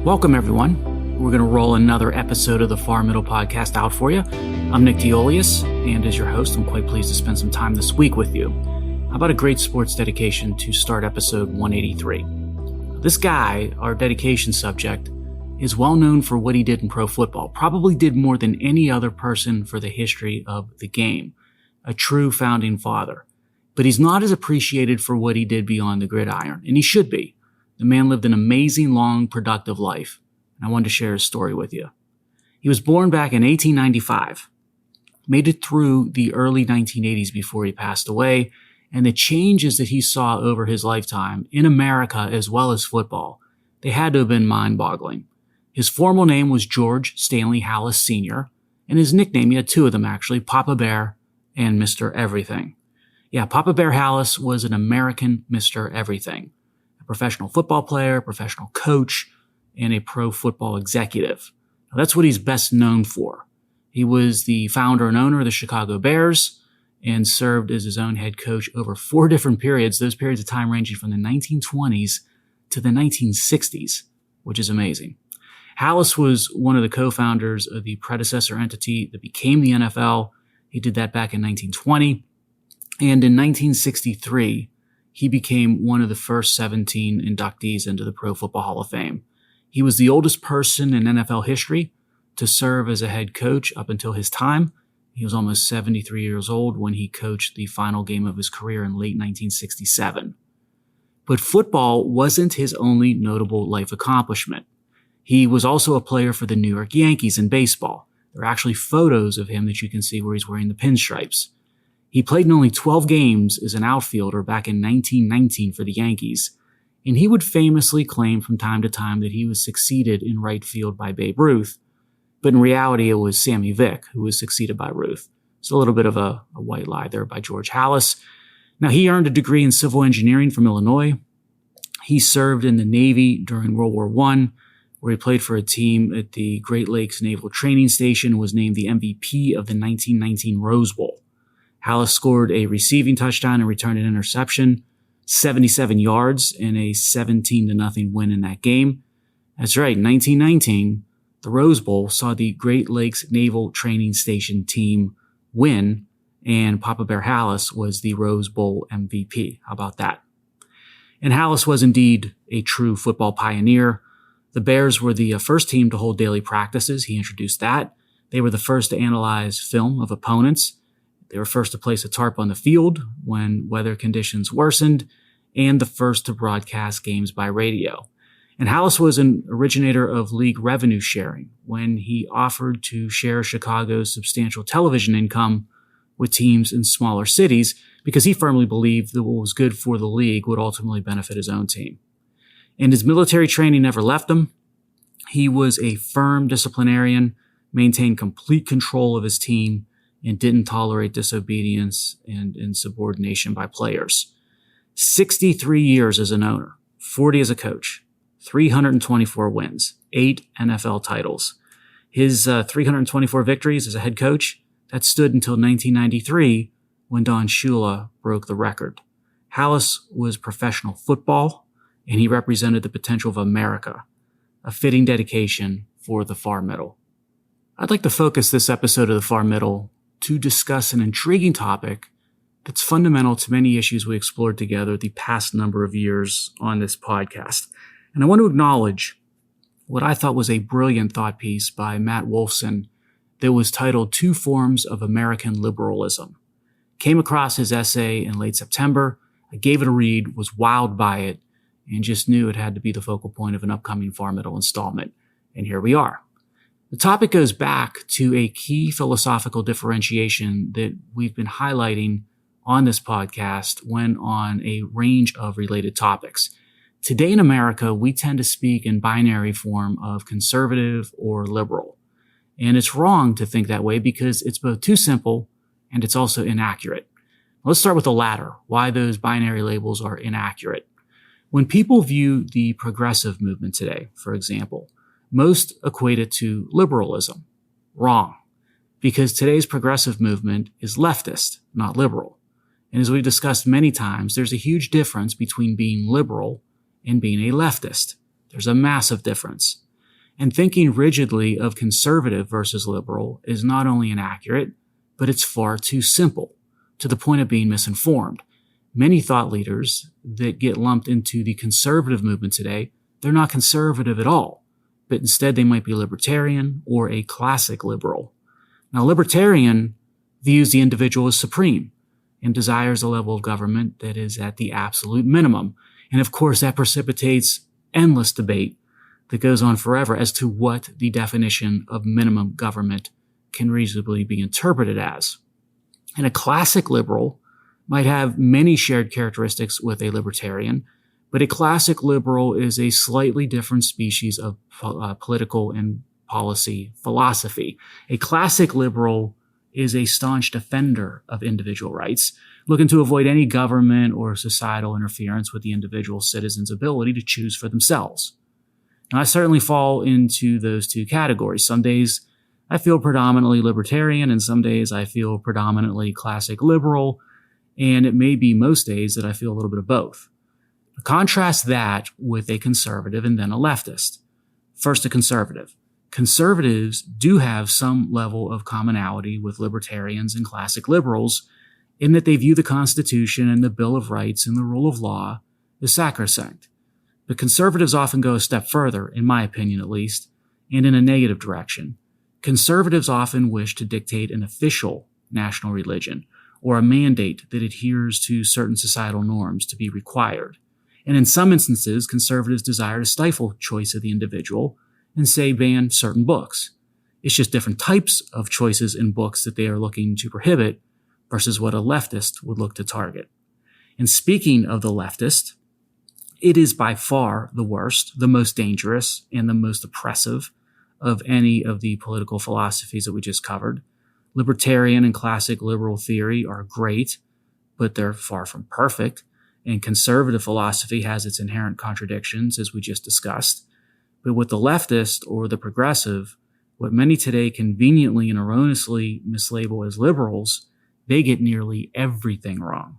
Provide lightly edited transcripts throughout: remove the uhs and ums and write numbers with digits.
Welcome, everyone. We're going to roll another episode of the Far Middle Podcast out for you. I'm Nick Diolius, and as your host, I'm quite pleased to spend some time this week with you. How about a great sports dedication to start episode 183? This guy, our dedication subject, is well known for what he did in pro football, probably did more than any other person for the history of the game. A true founding father. But he's not as appreciated for what he did beyond the gridiron, and he should be. The man lived an amazing, long, productive life, and I wanted to share his story with you. He was born back in 1895, made it through the early 1980s before he passed away, and the changes that he saw over his lifetime in America as well as football, they had to have been mind-boggling. His formal name was George Stanley Halas Sr., and his nickname, he had two of them actually, Papa Bear and Mr. Everything. Yeah, Papa Bear Halas was an American Mr. Everything. A professional football player, professional coach, and a pro football executive. Now, that's what he's best known for. He was the founder and owner of the Chicago Bears and served as his own head coach over 4 different periods, those periods of time ranging from the 1920s to the 1960s, which is amazing. Halas was one of the co-founders of the predecessor entity that became the NFL. He did that back in 1920. And in 1963, he became one of the first 17 inductees into the Pro Football Hall of Fame. He was the oldest person in NFL history to serve as a head coach up until his time. He was almost 73 years old when he coached the final game of his career in late 1967. But football wasn't his only notable life accomplishment. He was also a player for the New York Yankees in baseball. There are actually photos of him that you can see where he's wearing the pinstripes. He played in only 12 games as an outfielder back in 1919 for the Yankees, and he would famously claim from time to time that he was succeeded in right field by Babe Ruth, but in reality it was Sammy Vick who was succeeded by Ruth. It's a little bit of a white lie there by George Halas. Now, he earned a degree in civil engineering from Illinois. He served in the Navy during World War I, where he played for a team at the Great Lakes Naval Training Station and was named the MVP of the 1919 Rose Bowl. Halas scored a receiving touchdown and returned an interception, 77 yards in a 17-0 win in that game. That's right, 1919, the Rose Bowl saw the Great Lakes Naval Training Station team win, and Papa Bear Halas was the Rose Bowl MVP. How about that? And Halas was indeed a true football pioneer. The Bears were the first team to hold daily practices. He introduced that. They were the first to analyze film of opponents. They were first to place a tarp on the field when weather conditions worsened, and the first to broadcast games by radio. And Halas was an originator of league revenue sharing when he offered to share Chicago's substantial television income with teams in smaller cities because he firmly believed that what was good for the league would ultimately benefit his own team. And his military training never left him. He was a firm disciplinarian, maintained complete control of his team, and didn't tolerate disobedience and insubordination by players. 63 years as an owner, 40 as a coach, 324 wins, 8 NFL titles. His 324 victories as a head coach, that stood until 1993 when Don Shula broke the record. Halas was professional football, and he represented the potential of America, a fitting dedication for the Far Middle. I'd like to focus this episode of the Far Middle to discuss an intriguing topic that's fundamental to many issues we explored together the past number of years on this podcast. And I want to acknowledge what I thought was a brilliant thought piece by Matt Wolfson that was titled 2 Forms of American Liberalism. Came across his essay in late September. I gave it a read, was wowed by it, and just knew it had to be the focal point of an upcoming Far Middle installment. And here we are. The topic goes back to a key philosophical differentiation that we've been highlighting on this podcast when on a range of related topics. Today in America, we tend to speak in binary form of conservative or liberal. And it's wrong to think that way because it's both too simple and it's also inaccurate. Let's start with the latter, why those binary labels are inaccurate. When people view the progressive movement today, for example, most equate it to liberalism. Wrong. Because today's progressive movement is leftist, not liberal. And as we've discussed many times, there's a huge difference between being liberal and being a leftist. There's a massive difference. And thinking rigidly of conservative versus liberal is not only inaccurate, but it's far too simple, to the point of being misinformed. Many thought leaders that get lumped into the conservative movement today, they're not conservative at all, but instead they might be libertarian or a classic liberal. Now, libertarian views the individual as supreme and desires a level of government that is at the absolute minimum. And of course, that precipitates endless debate that goes on forever as to what the definition of minimum government can reasonably be interpreted as. And a classic liberal might have many shared characteristics with a libertarian, but a classic liberal is a slightly different species of political and policy philosophy. A classic liberal is a staunch defender of individual rights, looking to avoid any government or societal interference with the individual citizen's ability to choose for themselves. Now, I certainly fall into those two categories. Some days I feel predominantly libertarian, and some days I feel predominantly classic liberal, and it may be most days that I feel a little bit of both. Contrast that with a conservative and then a leftist. First, a conservative. Conservatives do have some level of commonality with libertarians and classic liberals in that they view the Constitution and the Bill of Rights and the rule of law as sacrosanct. But conservatives often go a step further, in my opinion at least, and in a negative direction. Conservatives often wish to dictate an official national religion or a mandate that adheres to certain societal norms to be required. And in some instances, conservatives desire to stifle choice of the individual and say ban certain books. It's just different types of choices in books that they are looking to prohibit versus what a leftist would look to target. And speaking of the leftist, it is by far the worst, the most dangerous, and the most oppressive of any of the political philosophies that we just covered. Libertarian and classic liberal theory are great, but they're far from perfect. And conservative philosophy has its inherent contradictions, as we just discussed. But with the leftist or the progressive, what many today conveniently and erroneously mislabel as liberals, they get nearly everything wrong.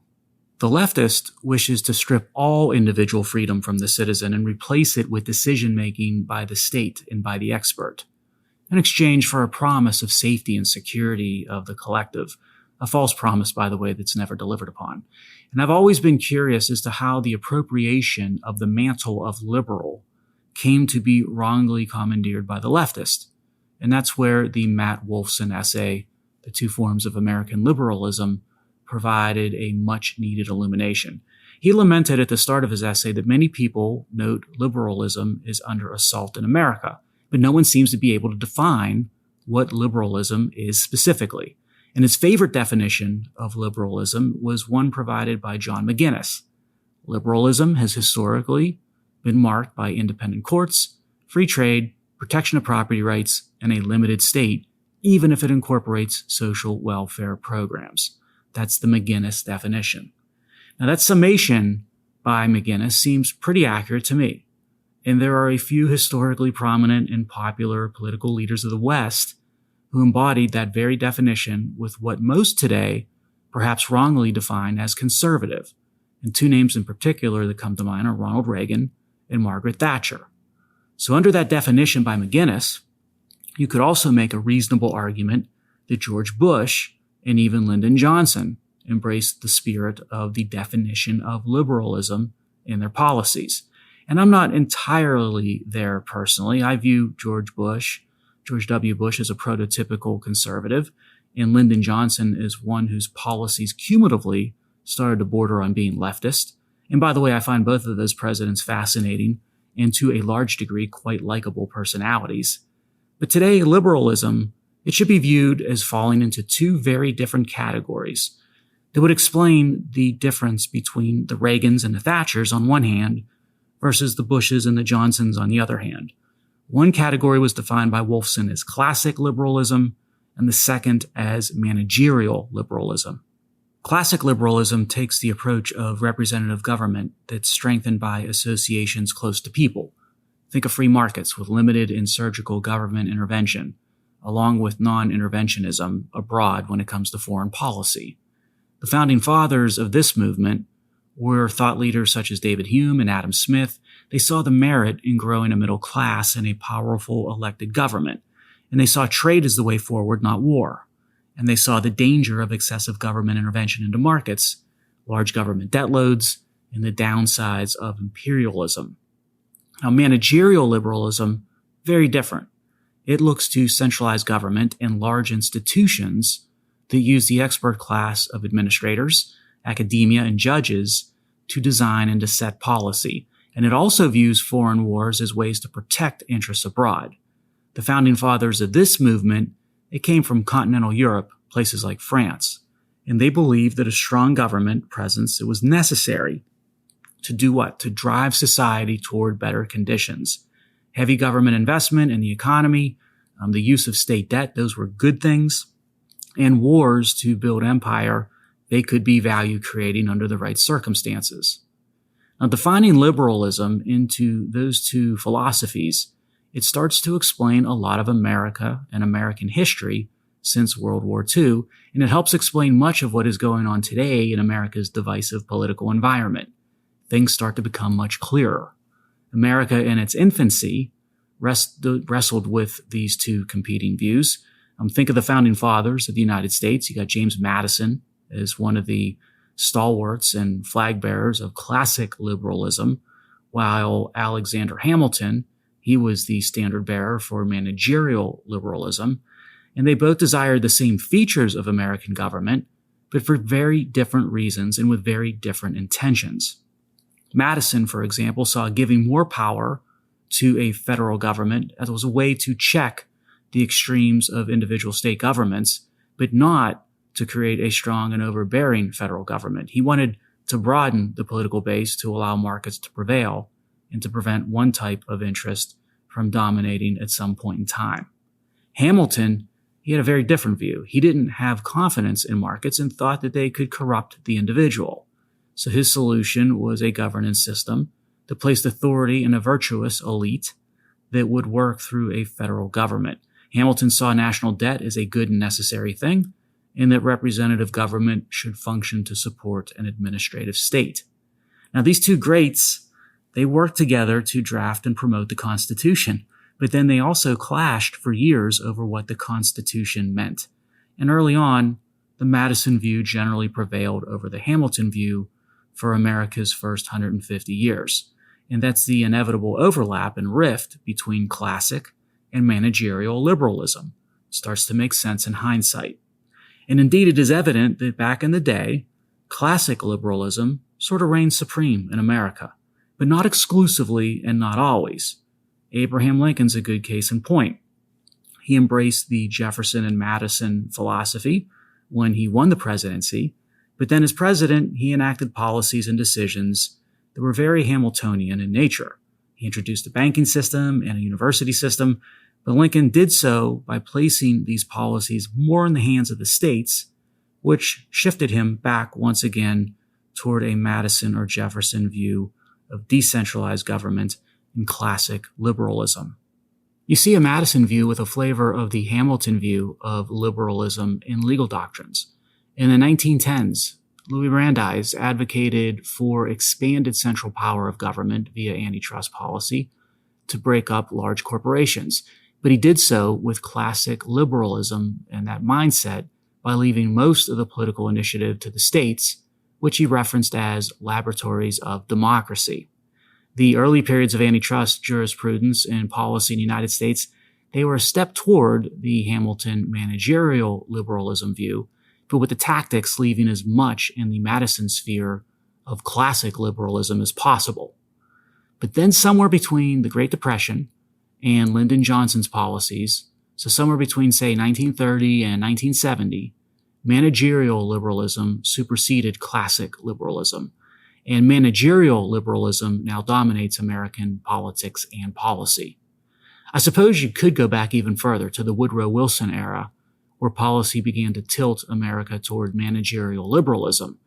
The leftist wishes to strip all individual freedom from the citizen and replace it with decision-making by the state and by the expert, in exchange for a promise of safety and security of the collective, a false promise, by the way, that's never delivered upon. And I've always been curious as to how the appropriation of the mantle of liberal came to be wrongly commandeered by the leftist. And that's where the Matt Wolfson essay, The Two Forms of American Liberalism, provided a much-needed illumination. He lamented at the start of his essay that many people note liberalism is under assault in America, but no one seems to be able to define what liberalism is specifically. And his favorite definition of liberalism was one provided by John McGinnis. Liberalism has historically been marked by independent courts, free trade, protection of property rights, and a limited state, even if it incorporates social welfare programs. That's the McGinnis definition. Now, that summation by McGinnis seems pretty accurate to me. And there are a few historically prominent and popular political leaders of the West who embodied that very definition with what most today perhaps wrongly define as conservative. And two names in particular that come to mind are Ronald Reagan and Margaret Thatcher. So under that definition by McGinnis, you could also make a reasonable argument that George Bush and even Lyndon Johnson embraced the spirit of the definition of liberalism in their policies. And I'm not entirely there personally. I view George W. Bush as a prototypical conservative, and Lyndon Johnson is one whose policies cumulatively started to border on being leftist. And by the way, I find both of those presidents fascinating and to a large degree quite likable personalities. But today, liberalism, it should be viewed as falling into two very different categories that would explain the difference between the Reagans and the Thatchers on one hand versus the Bushes and the Johnsons on the other hand. One category was defined by Wolfson as classic liberalism, and the second as managerial liberalism. Classic liberalism takes the approach of representative government that's strengthened by associations close to people. Think of free markets with limited and surgical government intervention, along with non-interventionism abroad when it comes to foreign policy. The founding fathers of this movement where thought leaders such as David Hume and Adam Smith, they saw the merit in growing a middle class and a powerful elected government. And they saw trade as the way forward, not war. And they saw the danger of excessive government intervention into markets, large government debt loads, and the downsides of imperialism. Now, managerial liberalism, very different. It looks to centralized government and large institutions that use the expert class of administrators, academia, and judges to design and to set policy. And it also views foreign wars as ways to protect interests abroad. The founding fathers of this movement, it came from continental Europe, places like France, and they believed that a strong government presence, it was necessary to do what? To drive society toward better conditions. Heavy government investment in the economy, the use of state debt, those were good things. And wars to build empire, they could be value creating under the right circumstances. Now, defining liberalism into those two philosophies, it starts to explain a lot of America and American history since World War II, and it helps explain much of what is going on today in America's divisive political environment. Things start to become much clearer. America in its infancy wrestled with these two competing views. Think of the founding fathers of the United States. You got James Madison as one of the stalwarts and flag bearers of classic liberalism, while Alexander Hamilton, he was the standard bearer for managerial liberalism. And they both desired the same features of American government, but for very different reasons and with very different intentions. Madison, for example, saw giving more power to a federal government as was a way to check the extremes of individual state governments, but not to create a strong and overbearing federal government. He wanted to broaden the political base to allow markets to prevail and to prevent one type of interest from dominating at some point in time. Hamilton, he had a very different view. He didn't have confidence in markets and thought that they could corrupt the individual. So his solution was a governance system that placed authority in a virtuous elite that would work through a federal government. Hamilton saw national debt as a good and necessary thing, and that representative government should function to support an administrative state. Now, these two greats, they worked together to draft and promote the Constitution, but then they also clashed for years over what the Constitution meant. And early on, the Madison view generally prevailed over the Hamilton view for America's first 150 years. And that's the inevitable overlap and rift between classic and managerial liberalism. It starts to make sense in hindsight. And indeed, it is evident that back in the day, classic liberalism sort of reigned supreme in America, but not exclusively and not always. Abraham Lincoln's a good case in point. He embraced the Jefferson and Madison philosophy when he won the presidency, but then as president, he enacted policies and decisions that were very Hamiltonian in nature. He introduced a banking system and a university system, but Lincoln did so by placing these policies more in the hands of the states, which shifted him back once again toward a Madison or Jefferson view of decentralized government and classic liberalism. You see a Madison view with a flavor of the Hamilton view of liberalism in legal doctrines. In the 1910s, Louis Brandeis advocated for expanded central power of government via antitrust policy to break up large corporations. But he did so with classic liberalism and that mindset by leaving most of the political initiative to the states, which he referenced as laboratories of democracy. The early periods of antitrust jurisprudence and policy in the United States, they were a step toward the Hamilton managerial liberalism view, but with the tactics leaving as much in the Madison sphere of classic liberalism as possible. But then somewhere between the Great Depression and Lyndon Johnson's policies, so somewhere between, say, 1930 and 1970, managerial liberalism superseded classic liberalism. And managerial liberalism now dominates American politics and policy. I suppose you could go back even further to the Woodrow Wilson era, where policy began to tilt America toward managerial liberalism.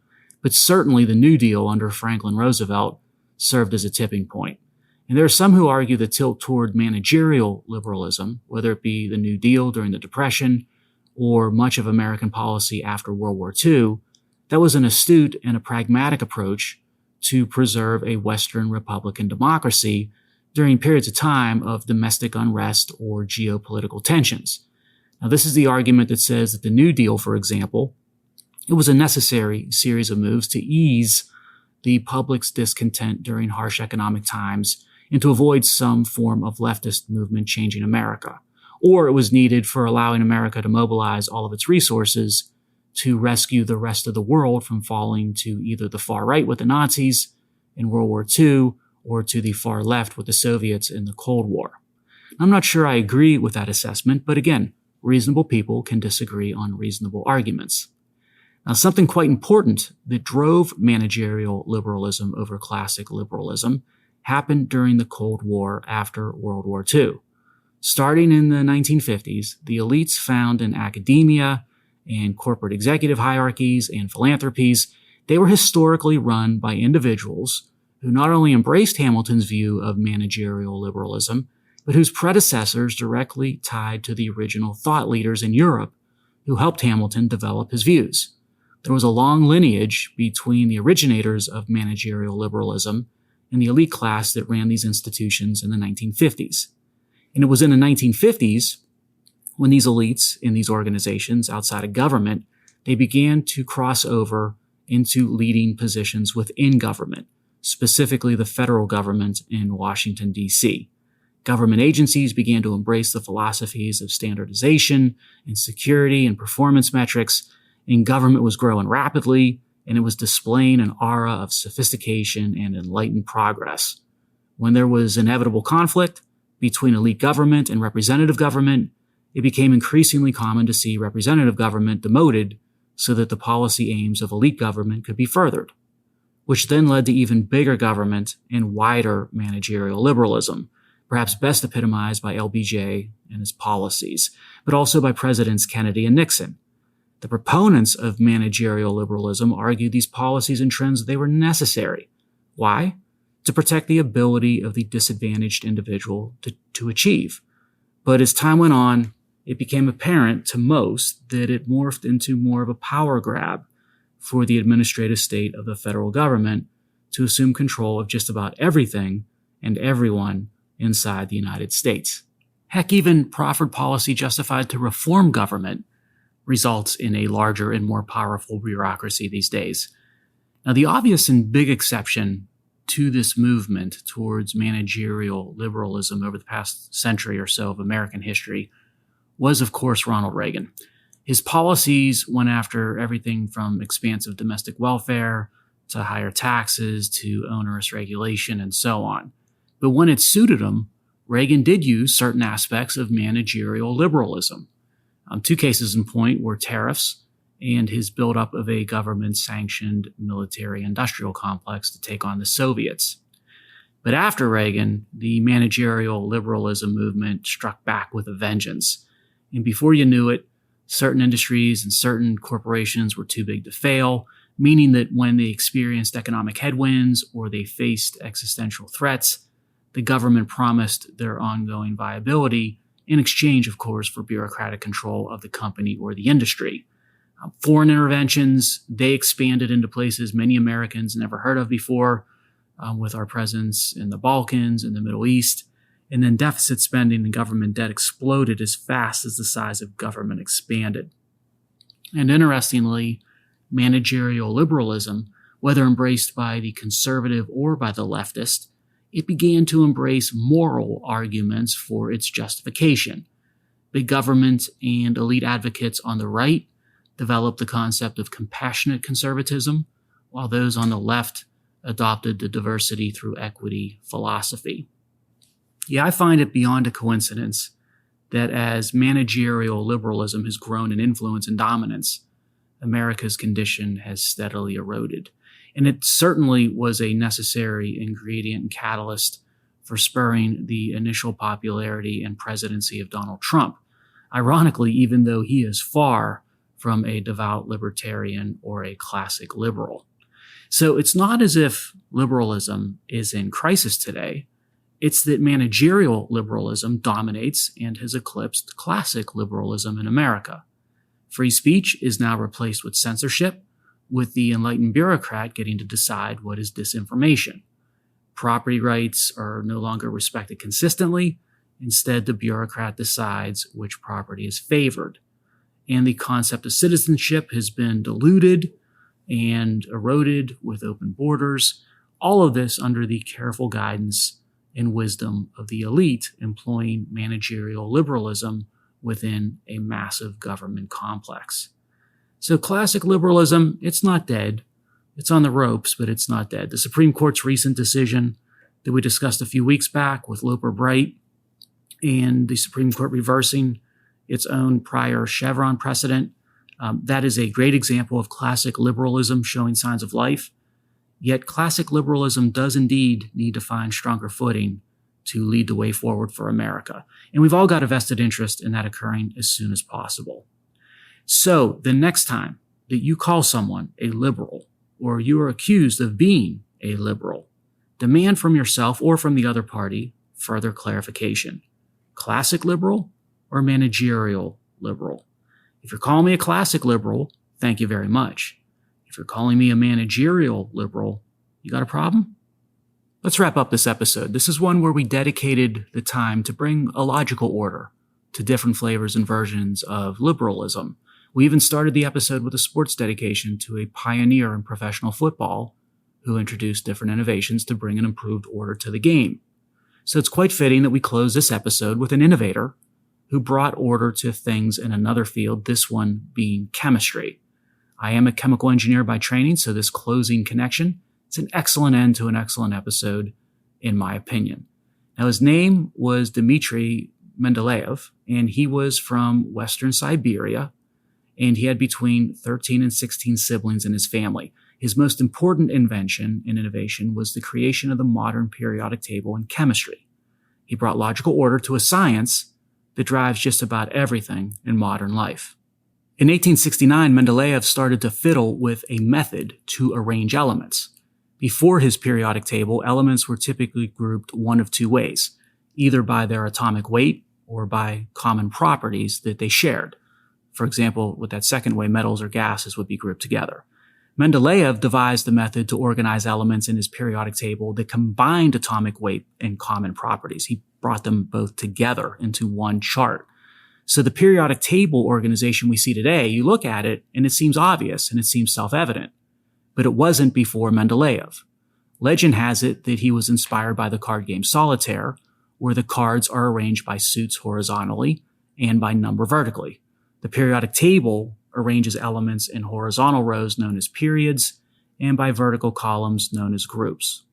But certainly the New Deal under Franklin Roosevelt served as a tipping point. And there are some who argue the tilt toward managerial liberalism, whether it be the New Deal during the Depression or much of American policy after World War II, that was an astute and a pragmatic approach to preserve a Western Republican democracy during periods of time of domestic unrest or geopolitical tensions. Now, this is the argument that says that the New Deal, for example, it was a necessary series of moves to ease the public's discontent during harsh economic times and to avoid some form of leftist movement changing America. Or it was needed for allowing America to mobilize all of its resources to rescue the rest of the world from falling to either the far right with the Nazis in World War II or to the far left with the Soviets in the Cold War. I'm not sure I agree with that assessment, but again, reasonable people can disagree on reasonable arguments. Now, something quite important that drove managerial liberalism over classic liberalism happened during the Cold War after World War II. Starting in the 1950s, the elites found in academia and corporate executive hierarchies and philanthropies, they were historically run by individuals who not only embraced Hamilton's view of managerial liberalism, but whose predecessors directly tied to the original thought leaders in Europe who helped Hamilton develop his views. There was a long lineage between the originators of managerial liberalism and the elite class that ran these institutions in the 1950s. And it was in the 1950s when these elites in these organizations outside of government, they began to cross over into leading positions within government, specifically the federal government in Washington, D.C. Government agencies began to embrace the philosophies of standardization and security and performance metrics, and government was growing rapidly, and it was displaying an aura of sophistication and enlightened progress. When there was inevitable conflict between elite government and representative government, it became increasingly common to see representative government demoted so that the policy aims of elite government could be furthered, which then led to even bigger government and wider managerial liberalism, perhaps best epitomized by LBJ and his policies, but also by Presidents Kennedy and Nixon. The proponents of managerial liberalism argued these policies and trends, they were necessary. Why? To protect the ability of the disadvantaged individual to achieve. But as time went on, it became apparent to most that it morphed into more of a power grab for the administrative state of the federal government to assume control of just about everything and everyone inside the United States. Heck, even proffered policy justified to reform government results in a larger and more powerful bureaucracy these days. Now, the obvious and big exception to this movement towards managerial liberalism over the past century or so of American history was, of course, Ronald Reagan. His policies went after everything from expansive domestic welfare to higher taxes to onerous regulation and so on. But when it suited him, Reagan did use certain aspects of managerial liberalism. Two cases in point were tariffs and his buildup of a government-sanctioned military-industrial complex to take on the Soviets. But after Reagan, the managerial liberalism movement struck back with a vengeance. And before you knew it, certain industries and certain corporations were too big to fail, meaning that when they experienced economic headwinds or they faced existential threats, the government promised their ongoing viability in exchange, of course, for bureaucratic control of the company or the industry. Foreign interventions, they expanded into places many Americans never heard of before, with our presence in the Balkans and the Middle East. And then deficit spending and government debt exploded as fast as the size of government expanded. And interestingly, managerial liberalism, whether embraced by the conservative or by the leftist, it began to embrace moral arguments for its justification. Big government and elite advocates on the right developed the concept of compassionate conservatism, while those on the left adopted the diversity through equity philosophy. Yeah, I find it beyond a coincidence that as managerial liberalism has grown in influence and dominance, America's condition has steadily eroded. And it certainly was a necessary ingredient and catalyst for spurring the initial popularity and presidency of Donald Trump. Ironically, even though he is far from a devout libertarian or a classic liberal. So it's not as if liberalism is in crisis today. It's that managerial liberalism dominates and has eclipsed classic liberalism in America. Free speech is now replaced with censorship. with the enlightened bureaucrat getting to decide what is disinformation. Property rights are no longer respected consistently. Instead, the bureaucrat decides which property is favored. And the concept of citizenship has been diluted and eroded with open borders. All of this under the careful guidance and wisdom of the elite employing managerial liberalism within a massive government complex. So classic liberalism, it's not dead. It's on the ropes, but it's not dead. The Supreme Court's recent decision that we discussed a few weeks back with Loper Bright and the Supreme Court reversing its own prior Chevron precedent, that is a great example of classic liberalism showing signs of life. Yet classic liberalism does indeed need to find stronger footing to lead the way forward for America. And we've all got a vested interest in that occurring as soon as possible. So the next time that you call someone a liberal, or you are accused of being a liberal, demand from yourself or from the other party further clarification. Classic liberal or managerial liberal? If you're calling me a classic liberal, thank you very much. If you're calling me a managerial liberal, you got a problem? Let's wrap up this episode. This is one where we dedicated the time to bring a logical order to different flavors and versions of liberalism. We even started the episode with a sports dedication to a pioneer in professional football who introduced different innovations to bring an improved order to the game. So it's quite fitting that we close this episode with an innovator who brought order to things in another field, this one being chemistry. I am a chemical engineer by training, so this closing connection is an excellent end to an excellent episode, in my opinion. Now, his name was Dmitry Mendeleev, and he was from Western Siberia, and he had between 13 and 16 siblings in his family. His most important invention and innovation was the creation of the modern periodic table in chemistry. He brought logical order to a science that drives just about everything in modern life. In 1869, Mendeleev started to fiddle with a method to arrange elements. Before his periodic table, elements were typically grouped one of two ways, either by their atomic weight or by common properties that they shared. For example, with that second way, metals or gases would be grouped together. Mendeleev devised the method to organize elements in his periodic table that combined atomic weight and common properties. He brought them both together into one chart. So the periodic table organization we see today, you look at it and it seems obvious and it seems self-evident. But it wasn't before Mendeleev. Legend has it that he was inspired by the card game Solitaire, where the cards are arranged by suits horizontally and by number vertically. The periodic table arranges elements in horizontal rows known as periods and by vertical columns known as groups.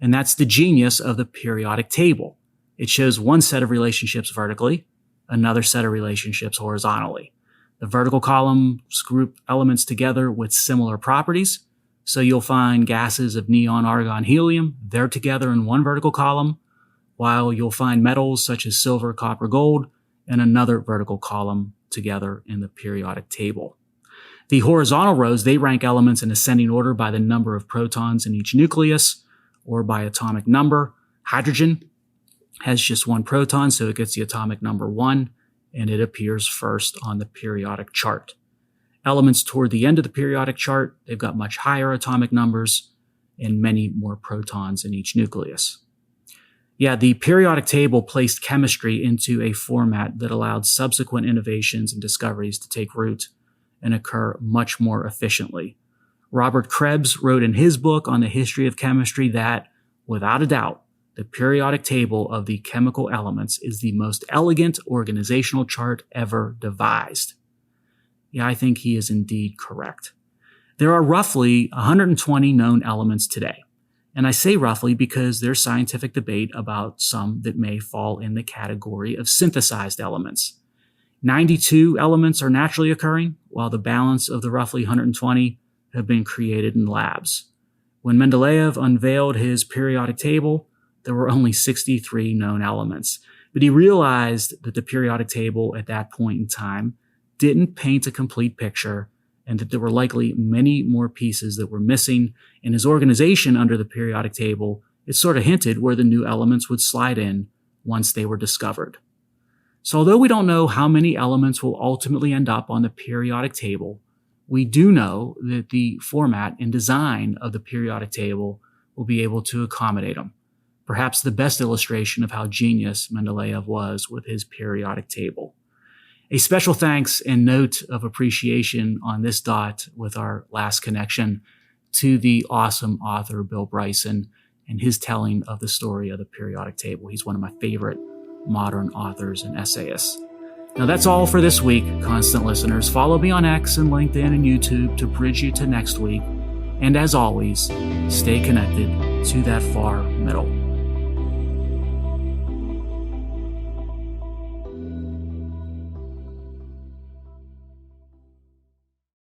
And that's the genius of the periodic table. It shows one set of relationships vertically, another set of relationships horizontally. The vertical columns group elements together with similar properties. So you'll find gases of neon, argon, helium. They're together in one vertical column, while you'll find metals such as silver, copper, gold in another vertical column together in the periodic table. The horizontal rows, they rank elements in ascending order by the number of protons in each nucleus or by atomic number. Hydrogen has just one proton, so it gets the atomic number 1, and it appears first on the periodic chart. Elements toward the end of the periodic chart, they've got much higher atomic numbers and many more protons in each nucleus. Yeah, the periodic table placed chemistry into a format that allowed subsequent innovations and discoveries to take root and occur much more efficiently. Robert Krebs wrote in his book on the history of chemistry that, without a doubt, the periodic table of the chemical elements is the most elegant organizational chart ever devised. Yeah, I think he is indeed correct. There are roughly 120 known elements today. And I say roughly because there's scientific debate about some that may fall in the category of synthesized elements. 92 elements are naturally occurring, while the balance of the roughly 120 have been created in labs. When Mendeleev unveiled his periodic table, there were only 63 known elements. But he realized that the periodic table at that point in time didn't paint a complete picture and that there were likely many more pieces that were missing. In his organization under the periodic table, it sort of hinted where the new elements would slide in once they were discovered. So although we don't know how many elements will ultimately end up on the periodic table, we do know that the format and design of the periodic table will be able to accommodate them. Perhaps the best illustration of how genius Mendeleev was with his periodic table. A special thanks and note of appreciation on this dot with our last connection to the awesome author Bill Bryson and his telling of the story of the periodic table. He's one of my favorite modern authors and essayists. Now that's all for this week, constant listeners. Follow me on X and LinkedIn and YouTube to bridge you to next week. And as always, stay connected to that far middle.